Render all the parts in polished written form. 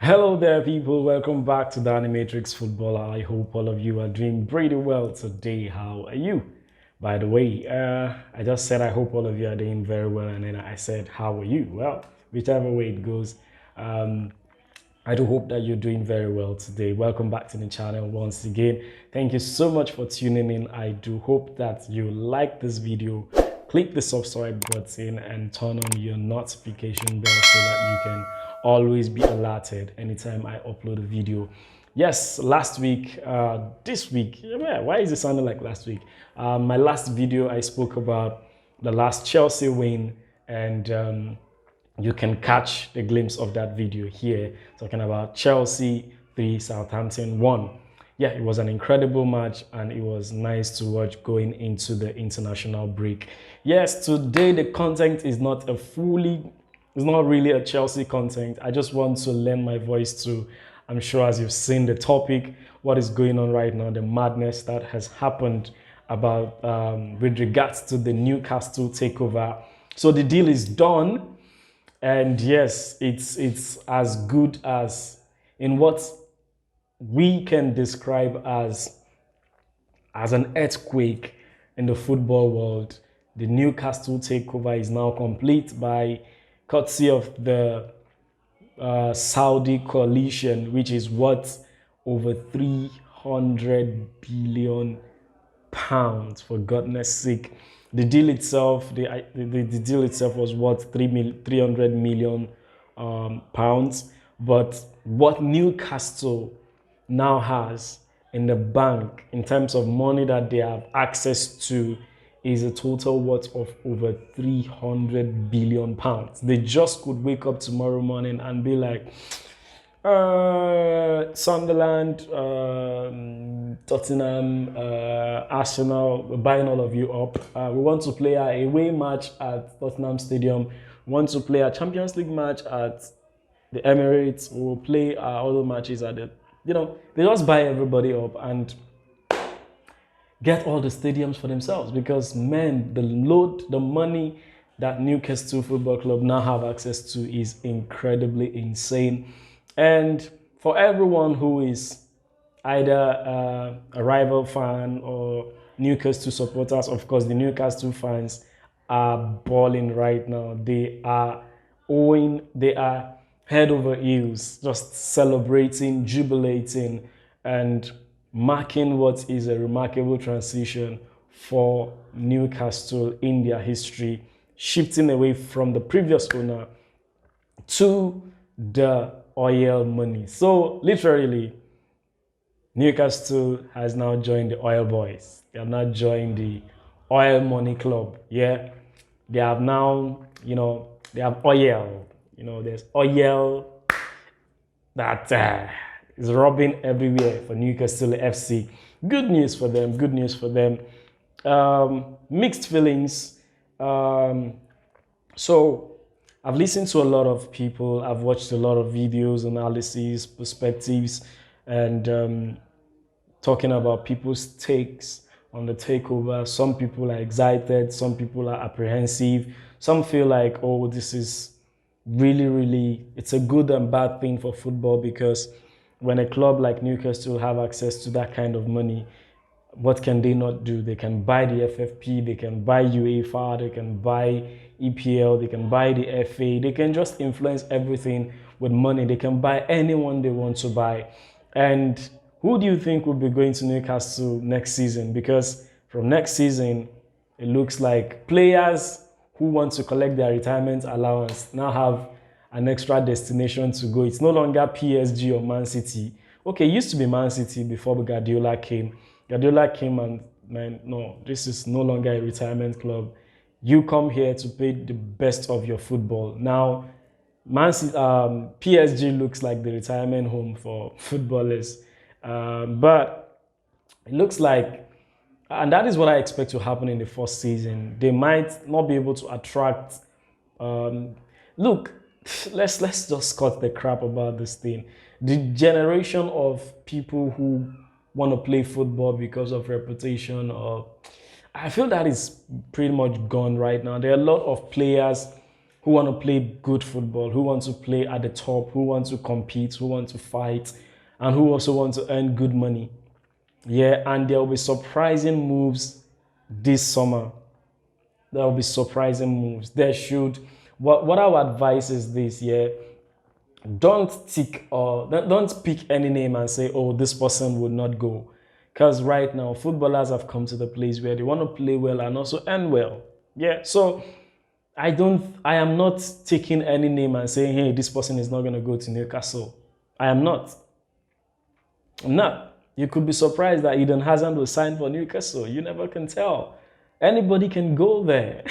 Hello there, people. Welcome back to the Animatrix Footballer. I hope all of you are doing pretty well today. How are you? By the way, I just said I hope all of you are doing very well, and then I said, how are you? Well, whichever way it goes, um, I do hope that you're doing very well today. Welcome back to the channel once again. Thank you so much for tuning in. I do hope that you like this video. Click the subscribe button and turn on your notification bell so that you can always be alerted anytime I upload a video. Yes, last week, this week, why is it sounding like last week? My last video, I spoke about the last Chelsea win, and you can catch the glimpse of that video here, talking about Chelsea 3, Southampton 1. Yeah, it was an incredible match and it was nice to watch going into the international break. Yes, today the content is not it's not really a Chelsea content. I just want to lend my voice to, I'm sure as you've seen the topic, what is going on right now, the madness that has happened about with regards to the Newcastle takeover. So the deal is done. And yes, it's as good as in what we can describe as an earthquake in the football world. The Newcastle takeover is now complete by courtesy of the Saudi coalition, which is worth over 300 billion pounds, for goodness sake. The deal itself, the deal itself was worth 300 million pounds. But what Newcastle now has in the bank in terms of money that they have access to is a total worth of over 300 billion pounds. They just could wake up tomorrow morning and be like, Sunderland, Tottenham, Arsenal, we're buying all of you up. We want to play our away match at Tottenham Stadium. We want to play a Champions League match at the Emirates. We will play our other matches at the, they just buy everybody up and get all the stadiums for themselves, because man, the money that Newcastle Football Club now have access to is incredibly insane. And for everyone who is either a rival fan or Newcastle supporters, of course, the Newcastle fans are balling right now. They are head over heels, just celebrating, jubilating, and marking what is a remarkable transition for Newcastle in their history, shifting away from the previous owner to the oil money. So literally, Newcastle has now joined the oil boys. They have now joined the oil money club. Yeah, they have now, they have oil. There's oil that is rubbing everywhere for Newcastle FC. Good news for them. Good news for them. Mixed feelings. So I've listened to a lot of people. I've watched a lot of videos, analyses, perspectives, and talking about people's takes on the takeover. Some people are excited. Some people are apprehensive. Some feel like, oh, this is really, it's a good and bad thing for football, because when a club like Newcastle have access to that kind of money, what can they not do? They can buy the FFP, they can buy UEFA, they can buy EPL, they can buy the FA, they can just influence everything with money. They can buy anyone they want to buy. And who do you think will be going to Newcastle next season? Because from next season, it looks like players who want to collect their retirement allowance now have an extra destination to go. It's no longer PSG or Man City. Okay, it used to be Man City before Guardiola came. Guardiola came and, man, no, this is no longer a retirement club. You come here to play the best of your football. Now, PSG looks like the retirement home for footballers. But it looks like, and that is what I expect to happen in the first season. They might not be able to attract. Look, let's just cut the crap about this thing. The generation of people who want to play football because of reputation, or I feel that is pretty much gone right now. There are a lot of players who want to play good football, who want to play at the top, who want to compete, who want to fight, and who also want to earn good money. Yeah, and there will be surprising moves this summer. There will be surprising moves. There should. What I would advise is this, yeah. Don't pick any name and say, oh, this person would not go. Because right now, footballers have come to the place where they want to play well and also earn well. Yeah, so I am not taking any name and saying, hey, this person is not going to go to Newcastle. I am not. I'm not. You could be surprised that Eden Hazard will sign for Newcastle. You never can tell. Anybody can go there.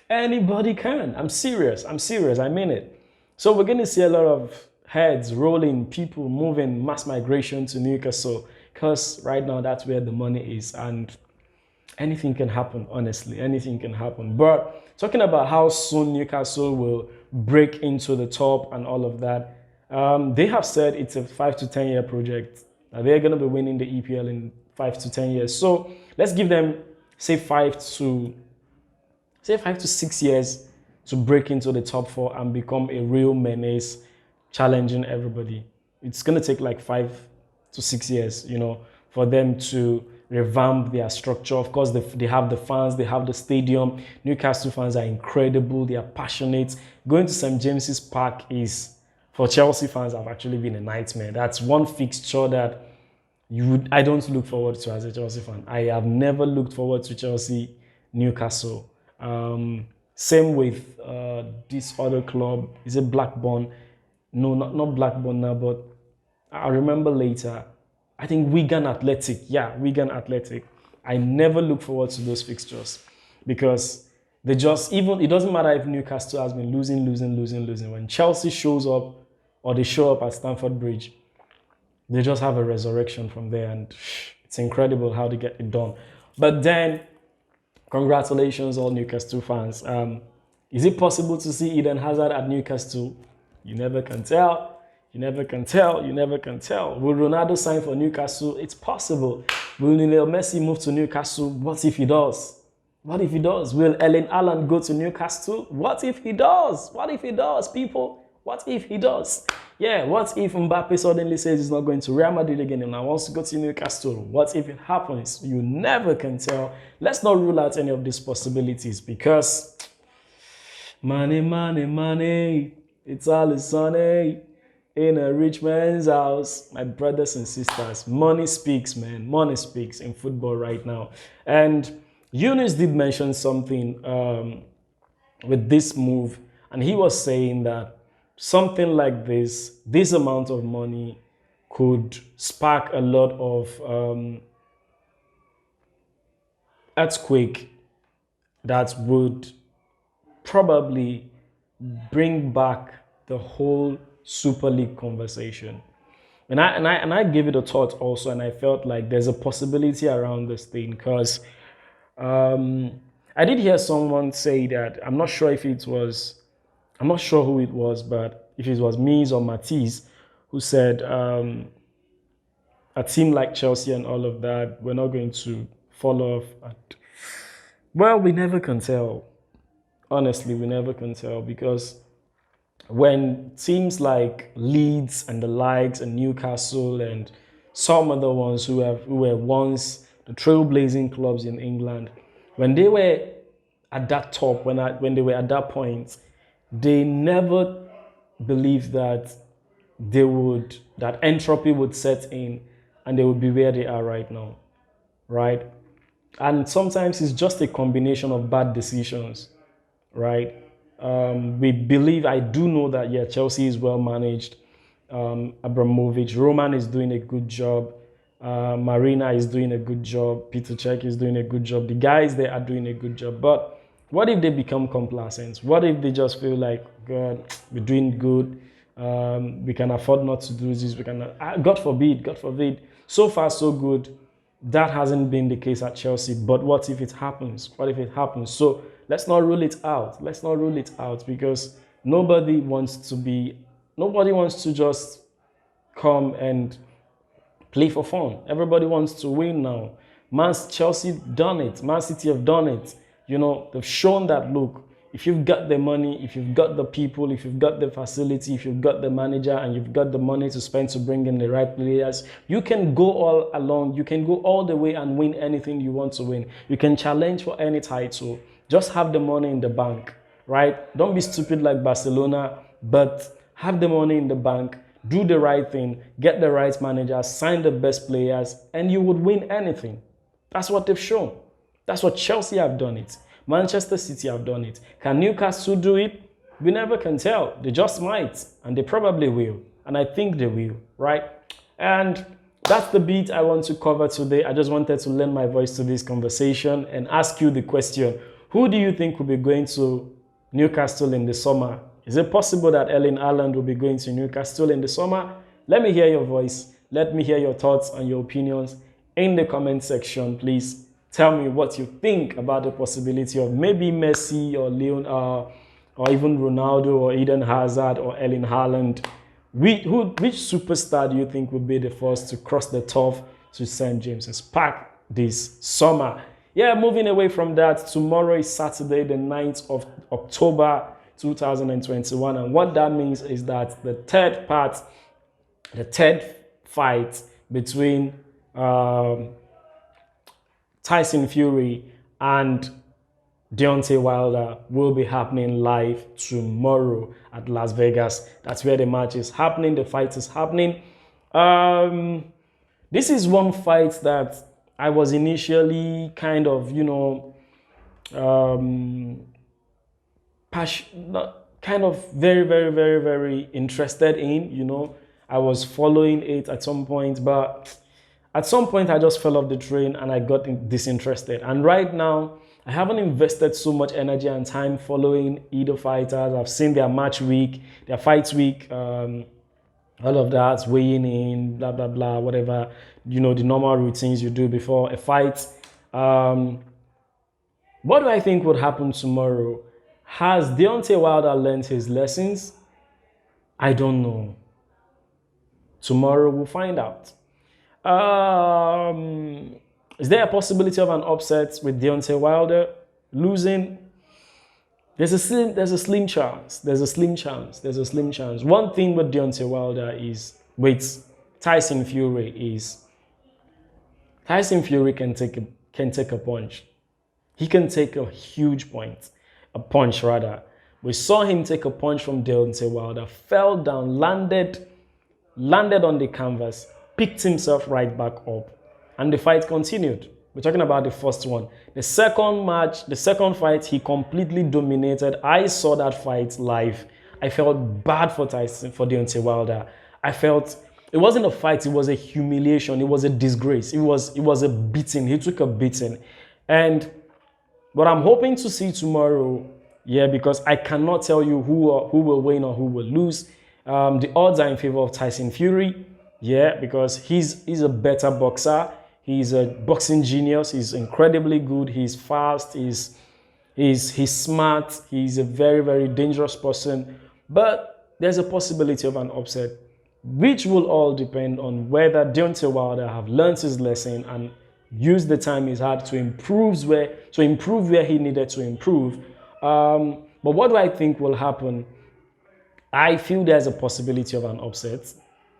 Anybody can. I'm serious. I mean it. So we're going to see a lot of heads rolling, people moving, mass migration to Newcastle, because right now that's where the money is, and anything can happen, honestly. Anything can happen. But talking about how soon Newcastle will break into the top and all of that, they have said it's a 5 to 10 year project. They're going to be winning the EPL in 5 to 10 years. So let's give them, say 5 to 6 years to break into the top 4 and become a real menace, challenging everybody. It's going to take like 5 to 6 years, for them to revamp their structure. Of course, they have the fans, they have the stadium. Newcastle fans are incredible, they are passionate. Going to St. James's Park is, for Chelsea fans, have actually been a nightmare. That's one fixture that I don't look forward to as a Chelsea fan. I have never looked forward to Chelsea, Newcastle. Same with this other club. Is it Blackburn? No, not Blackburn now, but I'll remember later. I think Wigan Athletic. Yeah, Wigan Athletic. I never look forward to those fixtures because it doesn't matter if Newcastle has been losing. When Chelsea shows up or they show up at Stamford Bridge, they just have a resurrection from there, and it's incredible how they get it done. But then, congratulations, all Newcastle fans. Is it possible to see Eden Hazard at Newcastle? You never can tell. You never can tell. Will Ronaldo sign for Newcastle? It's possible. Will Lionel Messi move to Newcastle? What if he does? Will Erling Haaland go to Newcastle? What if he does? People? What if he does? Yeah, what if Mbappe suddenly says he's not going to Real Madrid again and now wants to go to Newcastle? What if it happens? You never can tell. Let's not rule out any of these possibilities because money, it's all sunny in a rich man's house. My brothers and sisters, money speaks, man. Money speaks in football right now. And Yunus did mention something with this move, and he was saying that something like this amount of money could spark a lot of earthquake that would probably bring back the whole Super League conversation. And I gave it a thought also, and I felt like there's a possibility around this thing because I did hear someone say that, I'm not sure who it was, but if it was Mies or Matisse, who said a team like Chelsea and all of that, we're not going to fall off. Well, we never can tell. Honestly, we never can tell because when teams like Leeds and the likes and Newcastle and some other ones who were once the trailblazing clubs in England, when they were at that top, when they were at that point, they never believed that that entropy would set in and they would be where they are right now, right? And sometimes it's just a combination of bad decisions, right? I do know that, yeah, Chelsea is well managed. Abramovich, Roman is doing a good job. Marina is doing a good job. Peter Cech is doing a good job. The guys there are doing a good job. But what if they become complacent? What if they just feel like, God, we're doing good. We can afford not to do this. God forbid. So far, so good. That hasn't been the case at Chelsea. But what if it happens? So let's not rule it out. Because nobody wants to just come and play for fun. Everybody wants to win now. Chelsea done it. Man City have done it. They've shown that, look, If you've got the money, if you've got the people, if you've got the facility, if you've got the manager, and you've got the money to spend to bring in the right players, you can go all along. You can go all the way and win anything you want to win. You can challenge for any title. Just have the money in the bank, right? Don't be stupid like Barcelona, but have the money in the bank, do the right thing, get the right manager, sign the best players, and you would win anything. That's what they've shown. That's what Chelsea have done it. Manchester City have done it. Can Newcastle do it? We never can tell. They just might, and they probably will. And I think they will, right? And that's the beat I want to cover today. I just wanted to lend my voice to this conversation and ask you the question. Who do you think will be going to Newcastle in the summer? Is it possible that Erling Haaland will be going to Newcastle in the summer? Let me hear your voice. Let me hear your thoughts and your opinions in the comment section, please. Tell me what you think about the possibility of maybe Messi or Leon or even Ronaldo or Eden Hazard or Erling Haaland. Which superstar do you think will be the first to cross the turf to St. James's Park this summer? Yeah, moving away from that, tomorrow is Saturday, the 9th of October 2021. And what that means is that the third fight between Tyson Fury and Deontay Wilder will be happening live tomorrow at Las Vegas. That's where the match is happening. The fight is happening. This is one fight that I was initially kind of, kind of very interested in. I was following it at some point, but at some point I just fell off the train and I got disinterested. And right now, I haven't invested so much energy and time following either fighters. I've seen their match week, their fight week, all of that, weighing in, blah, blah, blah, whatever, the normal routines you do before a fight. What do I think would happen tomorrow? Has Deontay Wilder learned his lessons? I don't know. Tomorrow we'll find out. Is there a possibility of an upset with Deontay Wilder losing? There's a slim chance. There's a slim chance. One thing with Deontay Wilder is, with Tyson Fury, is Tyson Fury can take a punch. He can take a huge punch rather. We saw him take a punch from Deontay Wilder, fell down, landed on the canvas, picked himself right back up, and the fight continued. We're talking about the first one. The second fight, he completely dominated. I saw that fight live. I felt bad for Deontay Wilder. I felt it wasn't a fight, it was a humiliation, it was a disgrace, it was a beating. He took a beating. And what I'm hoping to see tomorrow, because I cannot tell you who will win or who will lose. The odds are in favor of Tyson Fury. Because he's a better boxer. He's a boxing genius. He's incredibly good. He's fast. He's smart. He's a very dangerous person. But there's a possibility of an upset, which will all depend on whether Deontay Wilder have learned his lesson and used the time he's had to improve where he needed to improve. But what do I think will happen? I feel there's a possibility of an upset.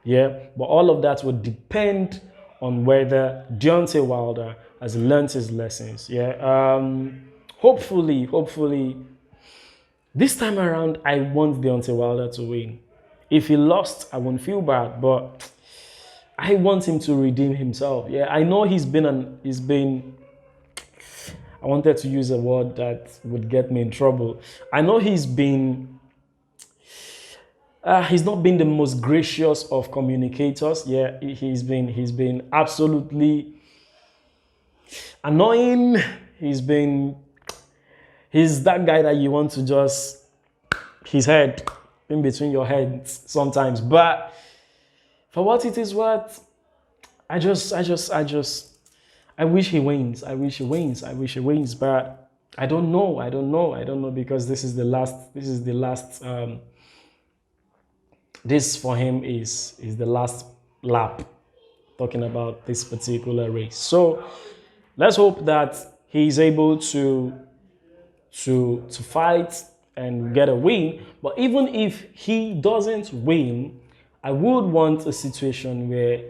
But all of that would depend on whether Deontay Wilder has learned his lessons. Hopefully, this time around, I want Deontay Wilder to win. If he lost, I won't feel bad, but I want him to redeem himself. I know he's been. I wanted to use a word that would get me in trouble. I know he's not been the most gracious of communicators. He's been absolutely annoying. He's that guy that you want to just his head in between your heads sometimes. But for what it is worth, I wish he wins. But I don't know because this is the last. This for him is the last lap, talking about this particular race. So let's hope that he's able to to fight and get a win. But even if he doesn't win, I would want a situation where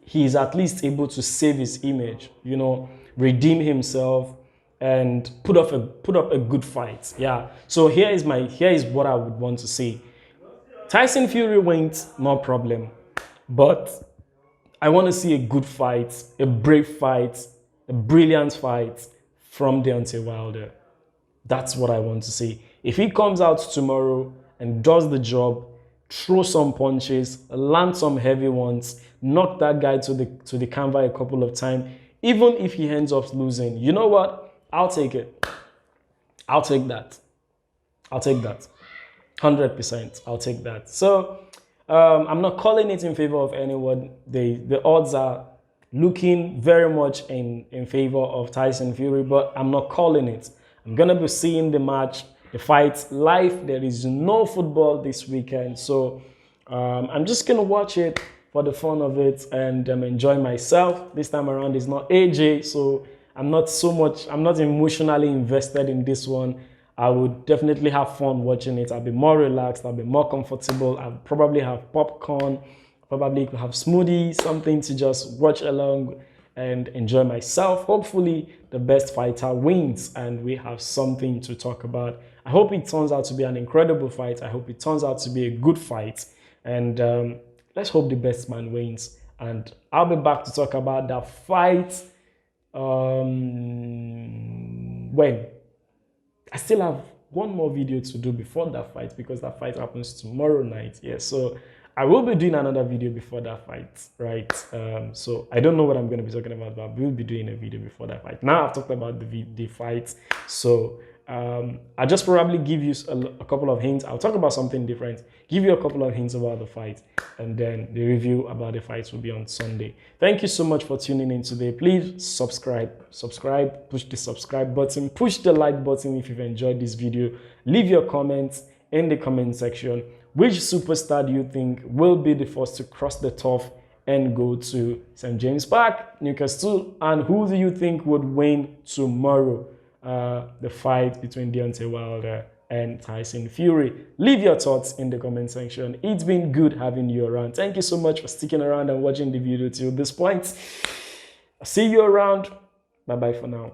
he is at least able to save his image, you know, redeem himself and put up a good fight. Yeah. So here is what I would want to see. Tyson Fury wins, no problem. But I want to see a good fight, a brave fight, a brilliant fight from Deontay Wilder. That's what I want to see. If he comes out tomorrow and does the job, throw some punches, land some heavy ones, knock that guy to the canvas a couple of times, even if he ends up losing, you know what? I'll take it. I'll take that. I'll take that. 100%. I'll take that. So I'm not calling it in favor of anyone. The odds are looking very much in favor of Tyson Fury, but I'm not calling it. I'm going to be seeing the match, the fight live. There is no football this weekend, so I'm just going to watch it for the fun of it and enjoy myself. This time around it's not AJ, so I'm not emotionally invested in this one. I would definitely have fun watching it. I'll be more relaxed. I'll be more comfortable. I'll probably have popcorn, probably have smoothie, something to just watch along and enjoy myself. Hopefully the best fighter wins and we have something to talk about. I hope it turns out to be an incredible fight. I hope it turns out to be a good fight. And let's hope the best man wins. And I'll be back to talk about that fight when I still have one more video to do before that fight, because that fight happens tomorrow night. Yeah, so I will be doing another video before that fight, right? So I don't know what I'm going to be talking about, but we'll be doing a video before that fight. Now I've talked about the fight, so I'll just probably give you a couple of hints. I'll talk about something different, give you a couple of hints about the fight, and then the review about the fights will be on Sunday. Thank you so much for tuning in today. Please subscribe, push the subscribe button, push the like button if you've enjoyed this video. Leave your comments in the comment section. Which superstar do you think will be the first to cross the turf and go to St. James Park, Newcastle? And who do you think would win tomorrow? The fight between Deontay Wilder and Tyson Fury. Leave your thoughts in the comment section. It's been good having you around. Thank you so much for sticking around and watching the video till this point. I'll see you around. Bye-bye for now.